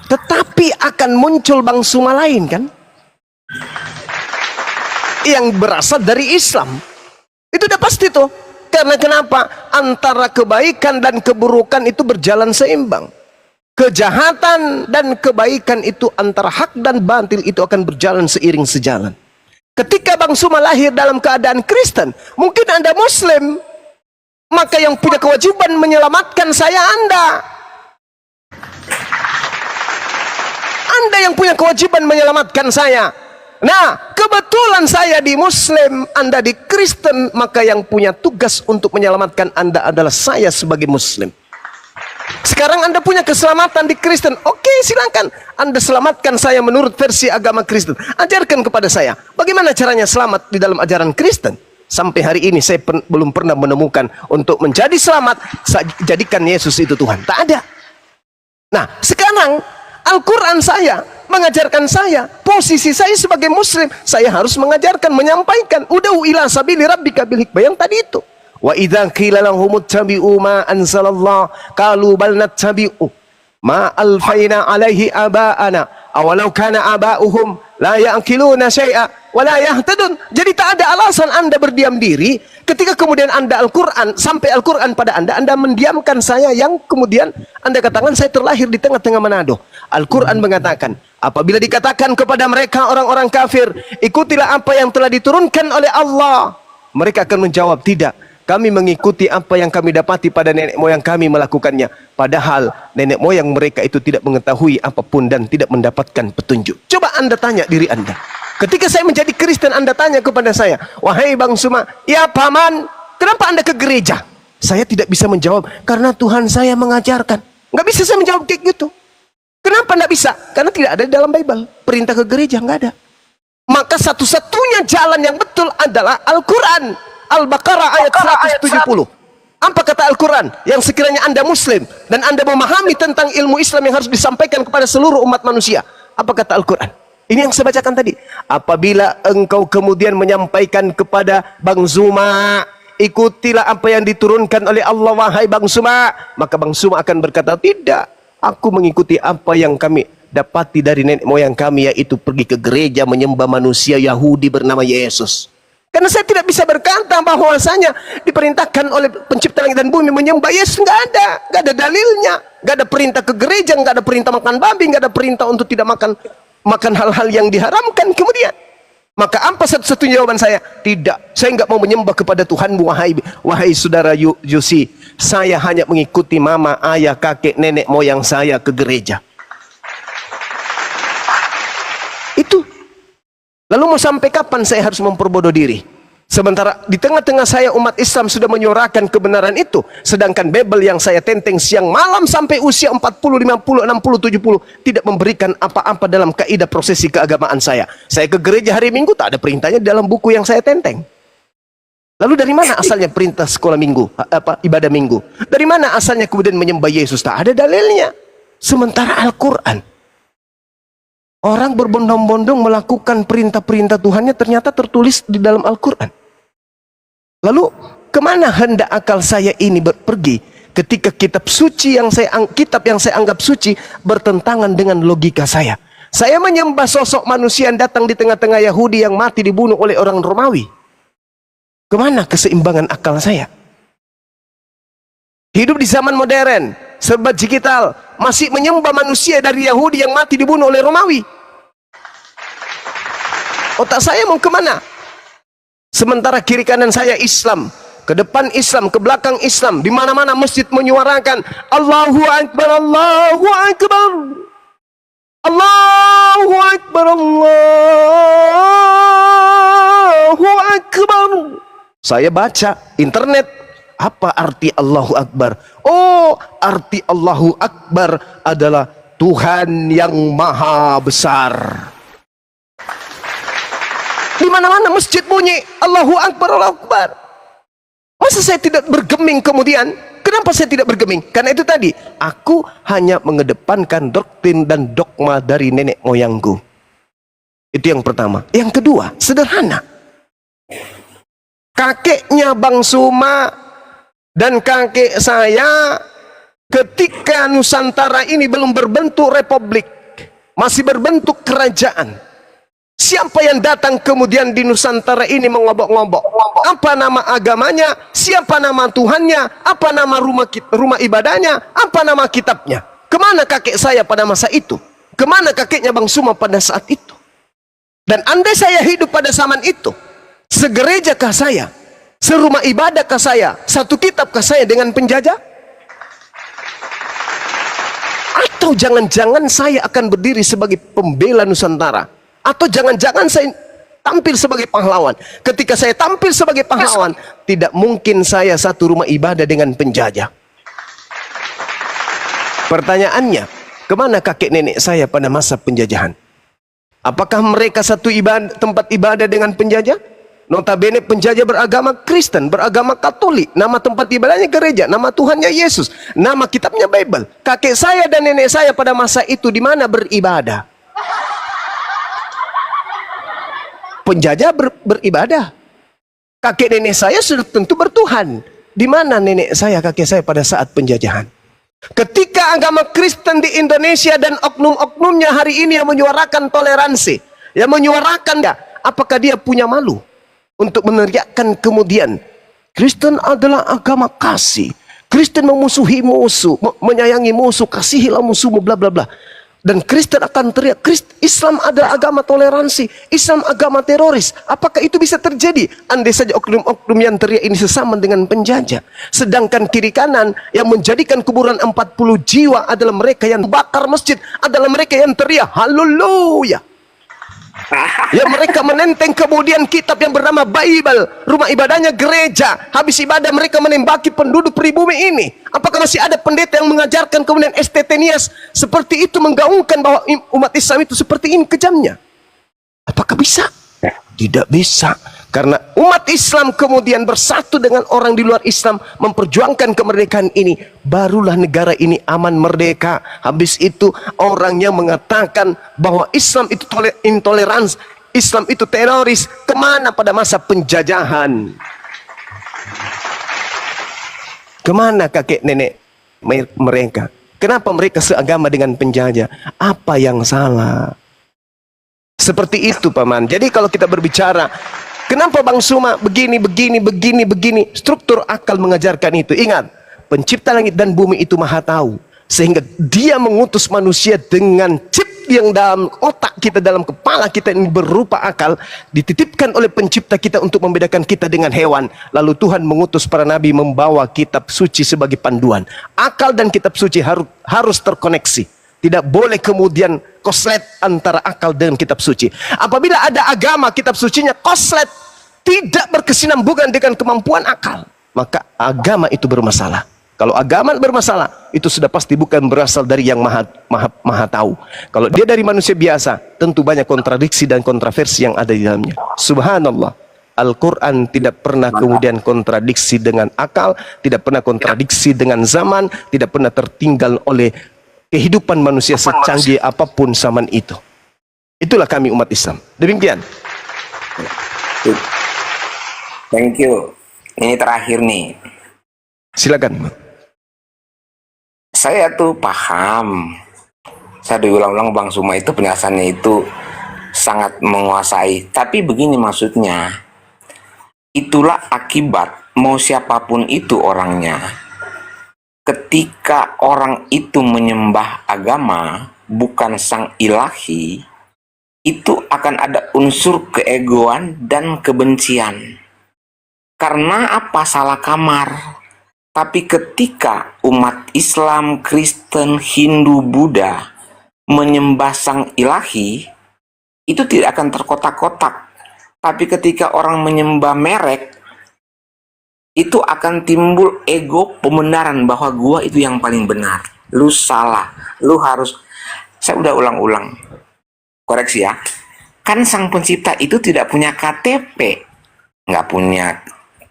Tetapi akan muncul Bang Suma lain kan, yang berasal dari Islam. Itu udah pasti tuh. Karena kenapa? Antara kebaikan dan keburukan itu berjalan seimbang. Kejahatan dan kebaikan itu, antara hak dan batil itu akan berjalan seiring sejalan. Ketika Bang Suma lahir dalam keadaan Kristen, mungkin Anda Muslim, maka yang punya kewajiban menyelamatkan saya Anda. Anda yang punya kewajiban menyelamatkan saya. Nah, kebetulan saya di Muslim, Anda di Kristen, maka yang punya tugas untuk menyelamatkan Anda adalah saya sebagai Muslim. Sekarang Anda punya keselamatan di Kristen, oke, silakan Anda selamatkan saya menurut versi agama Kristen. Ajarkan kepada saya bagaimana caranya selamat di dalam ajaran Kristen. Sampai hari ini saya belum pernah menemukan untuk menjadi selamat jadikan Yesus itu Tuhan. Tak ada. Nah, sekarang Al-Quran saya mengajarkan saya, posisi saya sebagai Muslim, saya harus mengajarkan, menyampaikan ud'u ila sabili rabbika bil hikmah yang tadi itu. Wa idza qila lahum ittabi'u ma anzalallah qalu bal nattabi'u ma alfaina alaihi aba'ana awalau kana aba'uhum la ya'qiluna syai'a wa la yahtadun. Jadi tak ada alasan Anda berdiam diri ketika kemudian Anda Al-Quran, sampai Al-Quran pada Anda mendiamkan saya yang kemudian Anda katakan saya terlahir di tengah-tengah Manado. Al-Quran mengatakan, apabila dikatakan kepada mereka orang-orang kafir, ikutilah apa yang telah diturunkan oleh Allah, mereka akan menjawab, tidak, kami mengikuti apa yang kami dapati pada nenek moyang kami melakukannya. Padahal nenek moyang mereka itu tidak mengetahui apapun dan tidak mendapatkan petunjuk. Coba Anda tanya diri Anda. Ketika saya menjadi Kristen, Anda tanya kepada saya, wahai Bang Suma, ya paman, kenapa Anda ke gereja? Saya tidak bisa menjawab, karena Tuhan saya mengajarkan. Nggak bisa saya menjawab kayak gitu. Kenapa nggak bisa? Karena tidak ada di dalam Bible. Perintah ke gereja nggak ada. Maka satu-satunya jalan yang betul adalah Al-Quran. Al-Baqarah ayat 170. Apa kata Al-Quran? Yang sekiranya Anda Muslim dan Anda memahami tentang ilmu Islam yang harus disampaikan kepada seluruh umat manusia. Apa kata Al-Quran? Ini yang saya bacakan tadi. Apabila engkau kemudian menyampaikan kepada Bang Zuma, ikutilah apa yang diturunkan oleh Allah wahai Bang Zuma, maka Bang Zuma akan berkata, tidak, aku mengikuti apa yang kami dapati dari nenek moyang kami, yaitu pergi ke gereja menyembah manusia Yahudi bernama Yesus. Karena saya tidak bisa berkata bahwasanya diperintahkan oleh pencipta langit dan bumi menyembah Yesus. Nggak ada dalilnya. Nggak ada perintah ke gereja, nggak ada perintah makan babi, nggak ada perintah untuk tidak makan hal-hal yang diharamkan kemudian. Maka apa satu-satunya jawaban saya? Tidak, saya nggak mau menyembah kepada Tuhanmu wahai saudara Yusi. Saya hanya mengikuti mama, ayah, kakek, nenek moyang saya ke gereja. Itu. Lalu mau sampai kapan saya harus memperbodoh diri? Sementara di tengah-tengah saya umat Islam sudah menyuarakan kebenaran itu, sedangkan Bible yang saya tenteng siang malam sampai usia 40, 50, 60, 70 tidak memberikan apa-apa dalam kaidah prosesi keagamaan saya. Saya ke gereja hari Minggu, tak ada perintahnya dalam buku yang saya tenteng. Lalu dari mana asalnya perintah sekolah minggu, ibadah minggu? Dari mana asalnya kemudian menyembah Yesus? Tak ada dalilnya. Sementara Al-Quran, orang berbondong-bondong melakukan perintah-perintah Tuhannya ternyata tertulis di dalam Al-Quran. Lalu kemana hendak akal saya ini pergi ketika kitab yang saya anggap suci bertentangan dengan logika saya. Saya menyembah sosok manusia yang datang di tengah-tengah Yahudi yang mati dibunuh oleh orang Romawi. Kemana keseimbangan akal saya? Hidup di zaman modern, serba digital, masih menyembah manusia dari Yahudi yang mati dibunuh oleh Romawi. Otak saya mau kemana? Sementara kiri kanan saya Islam, ke depan Islam, ke belakang Islam, di mana-mana masjid menyuarakan Allahu Akbar, Allahu Akbar, Allahu Akbar, Allahu Akbar. Saya baca internet, apa arti Allahu Akbar? Oh, arti Allahu Akbar adalah Tuhan yang maha besar. Di mana-mana masjid bunyi Allahu Akbar, Allahu Akbar. Masa saya tidak bergeming kemudian? Kenapa saya tidak bergeming? Karena itu tadi, aku hanya mengedepankan doktrin dan dogma dari nenek moyangku. Itu yang pertama. Yang kedua, sederhana. Kakeknya Bang Suma dan kakek saya ketika Nusantara ini belum berbentuk republik, masih berbentuk kerajaan. Siapa yang datang kemudian di Nusantara ini mengobok-ngobok? Apa nama agamanya? Siapa nama Tuhannya? Apa nama rumah ibadahnya? Apa nama kitabnya? Kemana kakek saya pada masa itu? Kemana kakeknya Bang Suma pada saat itu? Dan andai saya hidup pada zaman itu, segerejakah saya? Serumah ibadahkah saya? Satu kitabkah saya dengan penjajah? Atau jangan-jangan saya akan berdiri sebagai pembela Nusantara? Atau jangan-jangan saya tampil sebagai pahlawan? Ketika saya tampil sebagai pahlawan, tidak mungkin saya satu rumah ibadah dengan penjajah. Pertanyaannya, kemana kakek nenek saya pada masa penjajahan? Apakah mereka satu tempat ibadah dengan penjajah? Notabene penjajah beragama Kristen, beragama Katolik. Nama tempat ibadahnya gereja, nama Tuhannya Yesus, nama kitabnya Bible. Kakek saya dan nenek saya pada masa itu di mana beribadah? Penjajah beribadah. Kakek nenek saya sudah tentu bertuhan. Di mana nenek saya, kakek saya pada saat penjajahan? Ketika agama Kristen di Indonesia dan oknum-oknumnya hari ini yang menyuarakan toleransi, yang menyuarakan, apakah dia punya malu untuk meneriakkan kemudian Kristen adalah agama kasih, Kristen memusuhi musuh, menyayangi musuh, kasihilah musuhmu, bla bla bla. Dan Kristen akan teriak, Islam adalah agama toleransi, Islam agama teroris. Apakah itu bisa terjadi? Andai saja oknum-oknum yang teriak ini sesama dengan penjajah. Sedangkan kiri kanan yang menjadikan kuburan 40 jiwa adalah mereka yang bakar masjid, adalah mereka yang teriak, haleluya. Ya, mereka menenteng kemudian kitab yang bernama Bible, rumah ibadahnya gereja. Habis ibadah mereka menembaki penduduk pribumi ini. Apakah masih ada pendeta yang mengajarkan kemudian estetenias seperti itu, menggaungkan bahwa umat Islam itu seperti ini kejamnya? Apakah bisa? Tidak bisa. Karena umat Islam kemudian bersatu dengan orang di luar Islam memperjuangkan kemerdekaan ini, barulah negara ini aman merdeka. Habis itu orang yang mengatakan bahwa Islam itu intoleransi, Islam itu teroris, kemana pada masa penjajahan? Kemana kakek nenek mereka? Kenapa mereka seagama dengan penjajah? Apa yang salah? Seperti itu, Paman. Jadi kalau kita berbicara, kenapa Bang Suma begini, struktur akal mengajarkan itu. Ingat, pencipta langit dan bumi itu maha tahu. Sehingga dia mengutus manusia dengan chip yang dalam otak kita, dalam kepala kita ini berupa akal, dititipkan oleh pencipta kita untuk membedakan kita dengan hewan. Lalu Tuhan mengutus para nabi membawa kitab suci sebagai panduan. Akal dan kitab suci harus terkoneksi. Tidak boleh kemudian koslet antara akal dengan kitab suci. Apabila ada agama kitab sucinya koslet, tidak berkesinambungan dengan kemampuan akal, maka agama itu bermasalah. Kalau agama bermasalah, itu sudah pasti bukan berasal dari yang maha tahu. Kalau dia dari manusia biasa, tentu banyak kontradiksi dan kontroversi yang ada di dalamnya. Subhanallah, Al-Quran tidak pernah kemudian kontradiksi dengan akal, tidak pernah kontradiksi dengan zaman, tidak pernah tertinggal oleh kehidupan manusia secanggih apapun zaman itu. Itulah kami umat Islam. Demikian. Thank you. Ini terakhir nih. Silakan. saya tuh paham. Saya diulang-ulang Bang Suma itu penjelasannya itu sangat menguasai. Tapi begini maksudnya, itulah akibat mau siapapun itu orangnya. Ketika orang itu menyembah agama bukan sang ilahi, itu akan ada unsur keegoan dan kebencian. Karena apa? Salah kamar. Tapi ketika umat Islam, Kristen, Hindu, Buddha menyembah sang ilahi, itu tidak akan terkotak-kotak. Tapi ketika orang menyembah merek, itu akan timbul ego pembenaran bahwa gua itu yang paling benar. Lu salah, lu harus. Saya udah ulang-ulang. Koreksi ya. Kan sang pencipta itu tidak punya KTP. Nggak punya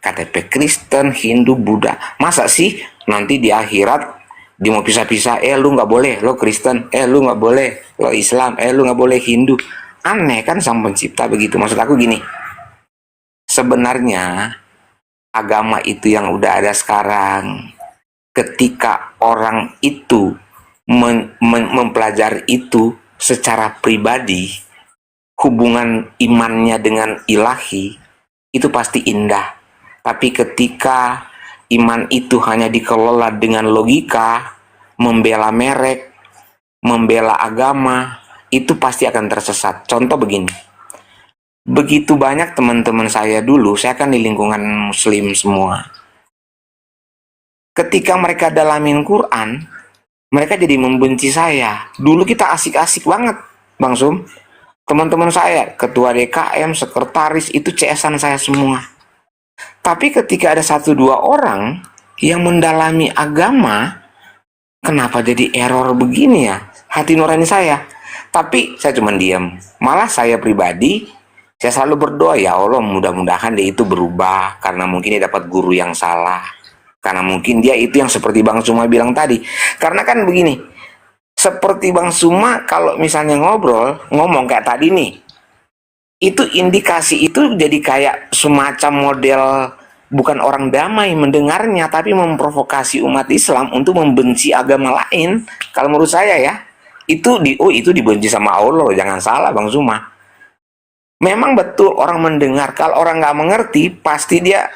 KTP Kristen, Hindu, Buddha. Masa sih nanti di akhirat dia mau pisah-pisah, lu nggak boleh, lo Kristen, lu nggak boleh, lo Islam, lu nggak boleh Hindu. Aneh kan sang pencipta begitu. Maksud aku gini, sebenarnya agama itu yang udah ada sekarang, ketika orang itu mempelajari itu secara pribadi, hubungan imannya dengan ilahi, itu pasti indah. Tapi ketika iman itu hanya dikelola dengan logika, membela merek, membela agama, itu pasti akan tersesat. Contoh begini, begitu banyak teman-teman saya dulu, saya kan di lingkungan muslim semua. Ketika mereka dalamin Quran, mereka jadi membenci saya. Dulu kita asik-asik banget, Bang Sum. Teman-teman saya, ketua DKM, sekretaris, itu CS-an saya semua. Tapi ketika ada 1-2 orang yang mendalami agama, kenapa jadi error begini ya? Hati nurani saya. Tapi saya cuma diam. Malah saya pribadi, saya selalu berdoa, ya Allah mudah-mudahan dia itu berubah. Karena mungkin dia dapat guru yang salah. Karena mungkin dia itu yang seperti Bang Suma bilang tadi. Karena kan begini, seperti Bang Suma kalau misalnya ngomong kayak tadi nih, itu indikasi itu jadi kayak semacam model bukan orang damai mendengarnya, tapi memprovokasi umat Islam untuk membenci agama lain. Kalau menurut saya ya, itu dibenci sama Allah, jangan salah Bang Suma. Memang betul orang mendengar, kalau orang nggak mengerti pasti dia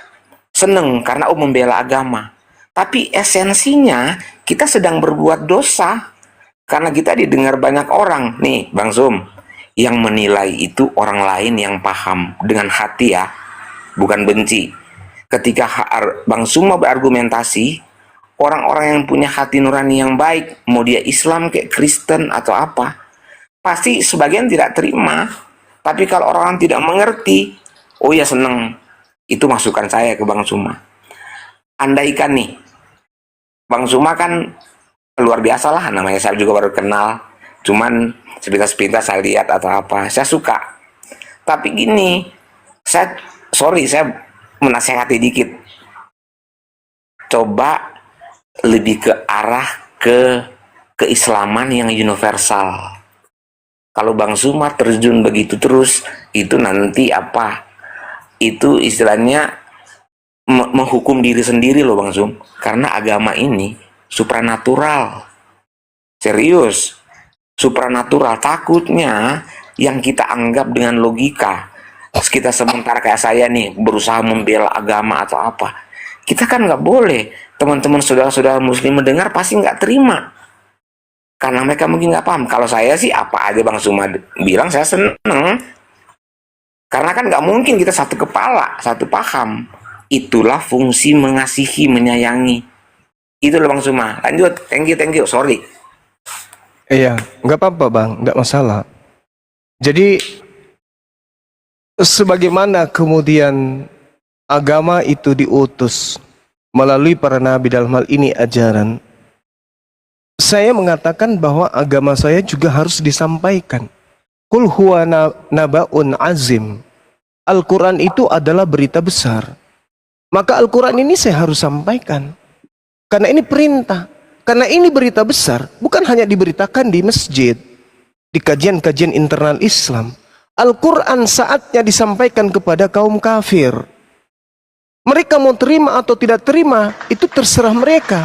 seneng karena membela agama. Tapi esensinya kita sedang berbuat dosa karena kita didengar banyak orang. Nih Bang Sum, yang menilai itu orang lain yang paham dengan hati ya, bukan benci. Ketika Bang Suma berargumentasi, orang-orang yang punya hati nurani yang baik, mau dia Islam kayak Kristen atau apa, pasti sebagian tidak terima. Tapi kalau orang tidak mengerti, oh ya seneng. Itu masukan saya ke Bang Suma. Andaikan nih, Bang Suma kan luar biasa lah, namanya saya juga baru kenal. Cuman sepintas-sepintas saya lihat atau apa, saya suka. Tapi gini, saya menasehati dikit. Coba lebih ke arah ke keislaman yang universal. Kalau Bang Suma terjun begitu terus, itu nanti apa? Itu istilahnya menghukum diri sendiri loh Bang Sum. Karena agama ini supranatural. Serius. Supranatural, takutnya yang kita anggap dengan logika, kita sementara kayak saya nih berusaha membela agama atau apa, kita kan nggak boleh. Teman-teman saudara-saudara muslim mendengar pasti nggak terima karena mereka mungkin nggak paham. Kalau saya sih apa aja Bang Suma bilang saya seneng, karena kan nggak mungkin kita satu kepala satu paham. Itulah fungsi mengasihi, menyayangi. Itu loh Bang Suma. Lanjut, thank you, sorry. Iya, nggak apa-apa Bang, nggak masalah. Jadi, sebagaimana kemudian agama itu diutus melalui para nabi, dalam hal ini ajaran, saya mengatakan bahwa agama saya juga harus disampaikan. Qul huwa naba'un azim. Al-Quran itu adalah berita besar. Maka Al-Quran ini saya harus sampaikan. Karena ini perintah. Karena ini berita besar, bukan hanya diberitakan di masjid, di kajian-kajian internal Islam. Al-Quran saatnya disampaikan kepada kaum kafir. Mereka mau terima atau tidak terima, itu terserah mereka.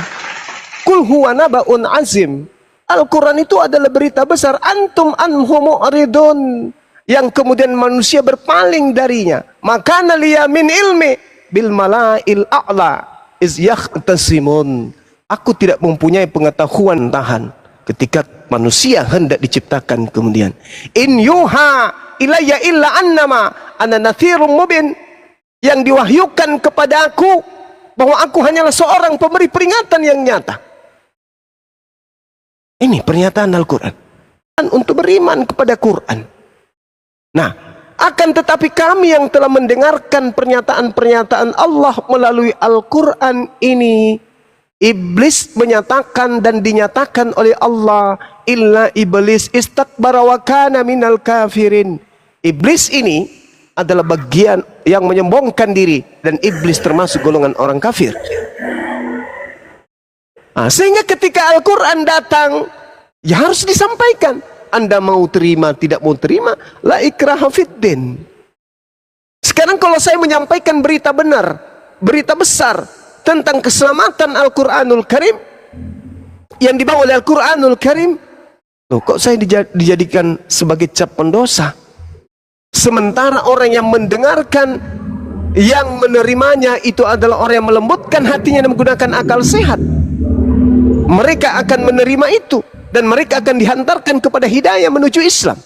Qul huwa naba'un azim. Al-Quran itu adalah berita besar. Antum anhu mu'ridun. Yang kemudian manusia berpaling darinya. Maka liya min ilmi bil mala'il a'la iz yakhtasimun. Aku tidak mempunyai pengetahuan tahan ketika manusia hendak diciptakan kemudian. In yuha ilayya illa annama ana natsirum mubin. Yang diwahyukan kepada aku bahwa aku hanyalah seorang pemberi peringatan yang nyata. Ini pernyataan Al-Quran. Untuk beriman kepada Quran. Nah, akan tetapi kami yang telah mendengarkan pernyataan-pernyataan Allah melalui Al-Quran ini, iblis menyatakan dan dinyatakan oleh Allah, illa iblis istakbara wa kana minal kafirin. Iblis ini adalah bagian yang menyombongkan diri, dan iblis termasuk golongan orang kafir. Sehingga ketika Al-Quran datang, ya harus disampaikan. Anda mau terima, tidak mau terima, la ikraha fiddin. Sekarang kalau saya menyampaikan berita benar, berita besar tentang keselamatan Al-Quranul Karim yang dibawa oleh Al-Quranul Karim, loh, kok saya dijadikan sebagai cap pendosa? Sementara orang yang mendengarkan, yang menerimanya itu adalah orang yang melembutkan hatinya dan menggunakan akal sehat. Mereka akan menerima itu dan mereka akan dihantarkan kepada hidayah menuju Islam.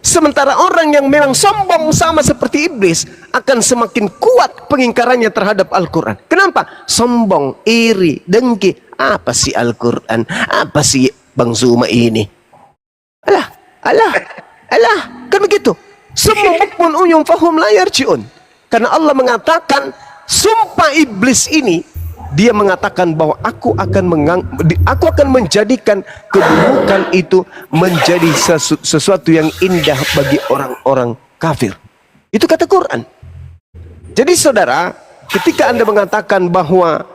Sementara orang yang memang sombong sama seperti iblis akan semakin kuat pengingkarannya terhadap Al-Quran. Kenapa? Sombong, iri, dengki. Apa sih Al-Quran? Apa sih Bang Zuma ini? Alah, kan begitu. Semua bukmun uyum fahum la yarji'un. Karena Allah mengatakan, sumpah iblis ini, dia mengatakan bahwa aku akan menjadikan keburukan itu menjadi sesuatu yang indah bagi orang-orang kafir. Itu kata Quran. Jadi saudara, ketika Anda mengatakan bahwa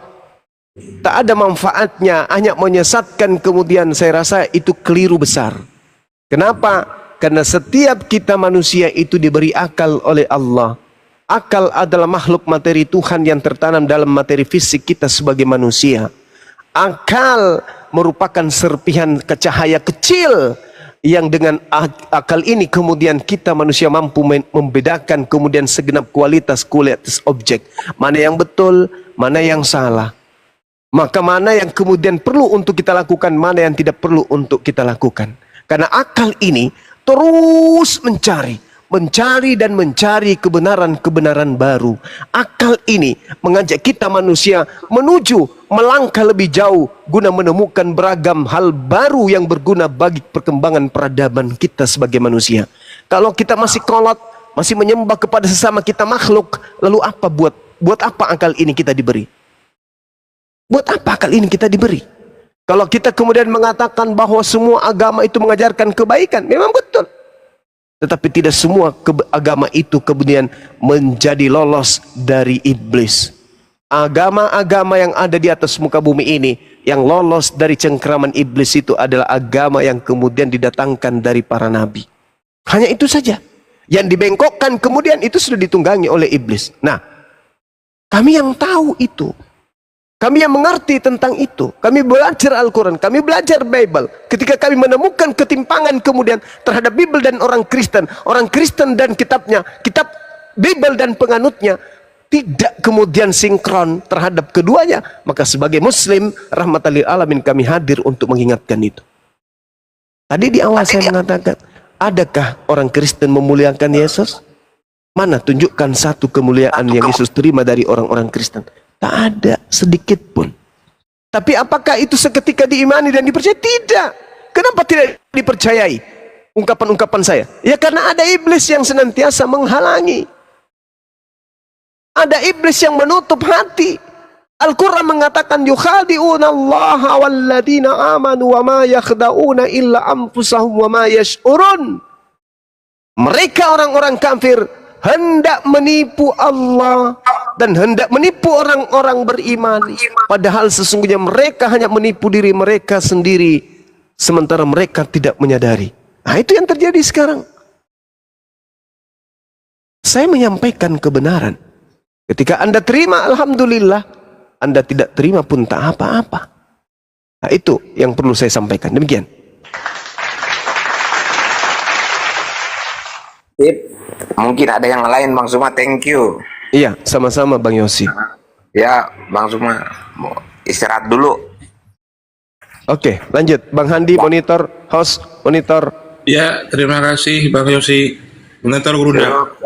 tak ada manfaatnya, hanya menyesatkan, kemudian saya rasa itu keliru besar. Kenapa? Karena setiap kita manusia itu diberi akal oleh Allah. Akal adalah makhluk materi Tuhan yang tertanam dalam materi fisik kita sebagai manusia. Akal merupakan serpihan cahaya kecil yang dengan akal ini kemudian kita manusia mampu membedakan kemudian segenap kualitas objek. Mana yang betul, mana yang salah. Maka mana yang kemudian perlu untuk kita lakukan, mana yang tidak perlu untuk kita lakukan. Karena akal ini terus mencari dan mencari kebenaran-kebenaran baru. Akal ini mengajak kita manusia menuju melangkah lebih jauh guna menemukan beragam hal baru yang berguna bagi perkembangan peradaban kita sebagai manusia. Kalau kita masih kolot, masih menyembah kepada sesama kita makhluk, lalu apa buat apa akal ini kita diberi? Buat apa akal ini kita diberi? Kalau kita kemudian mengatakan bahwa semua agama itu mengajarkan kebaikan, memang betul. Tetapi tidak semua agama itu kemudian menjadi lolos dari iblis. Agama-agama yang ada di atas muka bumi ini, yang lolos dari cengkraman iblis itu adalah agama yang kemudian didatangkan dari para nabi. Hanya itu saja. Yang dibengkokkan kemudian itu sudah ditunggangi oleh iblis. Nah, kami yang tahu itu. Kami yang mengerti tentang itu, kami belajar Al-Quran, kami belajar Bible. Ketika kami menemukan ketimpangan kemudian terhadap Bible dan orang Kristen dan kitabnya, kitab Bible dan penganutnya tidak kemudian sinkron terhadap keduanya, maka sebagai Muslim rahmatan lil alamin kami hadir untuk mengingatkan itu. Tadi di awal saya mengatakan, adakah orang Kristen memuliakan Yesus? Mana tunjukkan satu kemuliaan yang Yesus terima dari orang-orang Kristen? Tak ada sedikit pun. Tapi apakah itu seketika diimani dan dipercayai? Tidak. Kenapa tidak dipercayai ungkapan-ungkapan saya? Ya karena ada iblis yang senantiasa menghalangi. Ada iblis yang menutup hati. Al-Quran mengatakan yukhadi'una Allah walladina amanu wa ma yakhda'una illa anfusahum wa ma yash'urun. Mereka orang-orang kafir hendak menipu Allah dan hendak menipu orang-orang beriman, padahal sesungguhnya mereka hanya menipu diri mereka sendiri, sementara mereka tidak menyadari. Nah, itu yang terjadi sekarang. Saya menyampaikan kebenaran. Ketika Anda terima, alhamdulillah. Anda tidak terima pun tak apa-apa. Nah, itu yang perlu saya sampaikan. Demikian. Sip. Mungkin ada yang lain Bang Suma, thank you. Iya, sama-sama Bang Yosi. Ya, Bang Suma mau istirahat dulu. Oke, lanjut. Bang Handi, monitor, host, monitor. Ya, terima kasih Bang Yosi. Monitor Guru. Yuk.